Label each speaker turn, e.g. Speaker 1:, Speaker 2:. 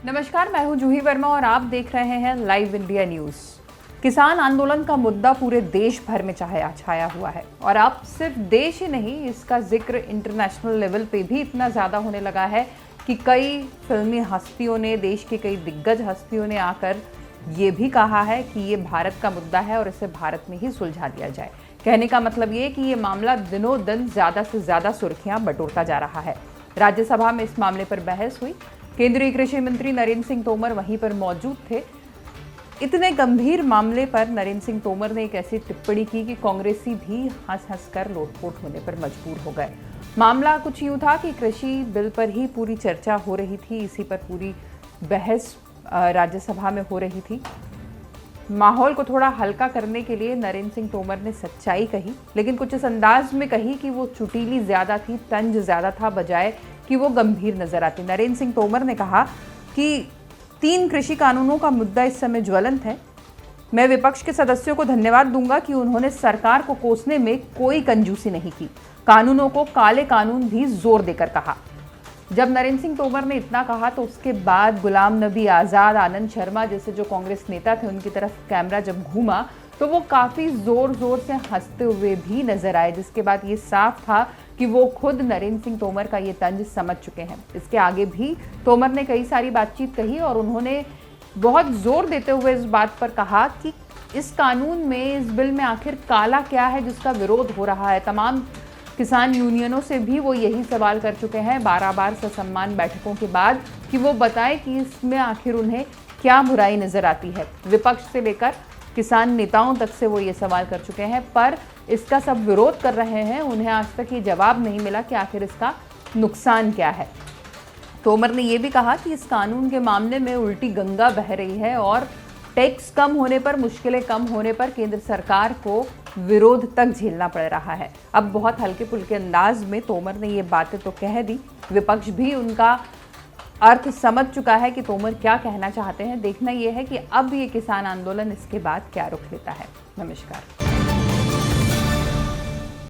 Speaker 1: नमस्कार, मैं हूं जूही वर्मा और आप देख रहे हैं लाइव इंडिया न्यूज। किसान आंदोलन का मुद्दा पूरे देश भर में छाया हुआ है और अब सिर्फ देश ही नहीं, इसका जिक्र इंटरनेशनल लेवल पे भी इतना ज्यादा होने लगा है कि कई फिल्मी हस्तियों ने, देश की कई दिग्गज हस्तियों ने आकर ये भी कहा है कि ये भारत का मुद्दा है और इसे भारत में ही सुलझा दिया जाए। कहने का मतलब ये कि ये मामला दिनों दिन ज्यादा से ज्यादा सुर्खियां बटोरता जा रहा है। राज्यसभा में इस मामले पर बहस हुई। केंद्रीय कृषि मंत्री नरेंद्र सिंह तोमर वहीं पर मौजूद थे। इतने गंभीर मामले पर नरेंद्र सिंह तोमर ने एक ऐसी टिप्पणी की कि कांग्रेसी भी हंस कर लोटपोट होने पर मजबूर हो गए। मामला कुछ यूं था कि कृषि बिल पर ही पूरी चर्चा हो रही थी, इसी पर पूरी बहस राज्यसभा में हो रही थी। माहौल को थोड़ा हल्का करने के लिए नरेंद्र सिंह तोमर ने सच्चाई कही, लेकिन कुछ इस अंदाज में कही कि वो चुटीली ज्यादा थी, तंज ज्यादा था, बजाय कि वो गंभीर नजर आती। नरेंद्र सिंह तोमर ने कहा कि 3 कृषि कानूनों का मुद्दा इस समय ज्वलंत है। मैं विपक्ष के सदस्यों को धन्यवाद दूंगा कि उन्होंने सरकार को कोसने में कोई कंजूसी नहीं की, कानूनों को काले कानून भी जोर देकर कहा। जब नरेंद्र सिंह तोमर ने इतना कहा तो उसके बाद गुलाम नबी आज़ाद, आनंद शर्मा जैसे जो कांग्रेस नेता थे, उनकी तरफ कैमरा जब घूमा तो वो काफ़ी ज़ोर से हंसते हुए भी नजर आए, जिसके बाद ये साफ था कि वो खुद नरेंद्र सिंह तोमर का ये तंज समझ चुके हैं। इसके आगे भी तोमर ने कई सारी बातचीत कही और उन्होंने बहुत जोर देते हुए इस बात पर कहा कि इस कानून में, इस बिल में आखिर काला क्या है जिसका विरोध हो रहा है। तमाम किसान यूनियनों से भी वो यही सवाल कर चुके हैं 12 बार ससम्मान बैठकों के बाद कि वो बताएं कि इसमें आखिर उन्हें क्या बुराई नजर आती है। विपक्ष से लेकर किसान नेताओं तक से वो ये सवाल कर चुके हैं, पर इसका सब विरोध कर रहे हैं। उन्हें आज तक ये जवाब नहीं मिला कि आखिर इसका नुकसान क्या है। तोमर ने ये भी कहा कि इस कानून के मामले में उल्टी गंगा बह रही है और टैक्स कम होने पर, मुश्किलें कम होने पर केंद्र सरकार को विरोध तक झेलना पड़ रहा है। अब बहुत हल्के फुल्के अंदाज में तोमर ने ये बातें तो कह दी, विपक्ष भी उनका अर्थ समझ चुका है कि तोमर क्या कहना चाहते हैं। देखना यह है कि अब ये किसान आंदोलन इसके बाद क्या रुख लेता है। नमस्कार।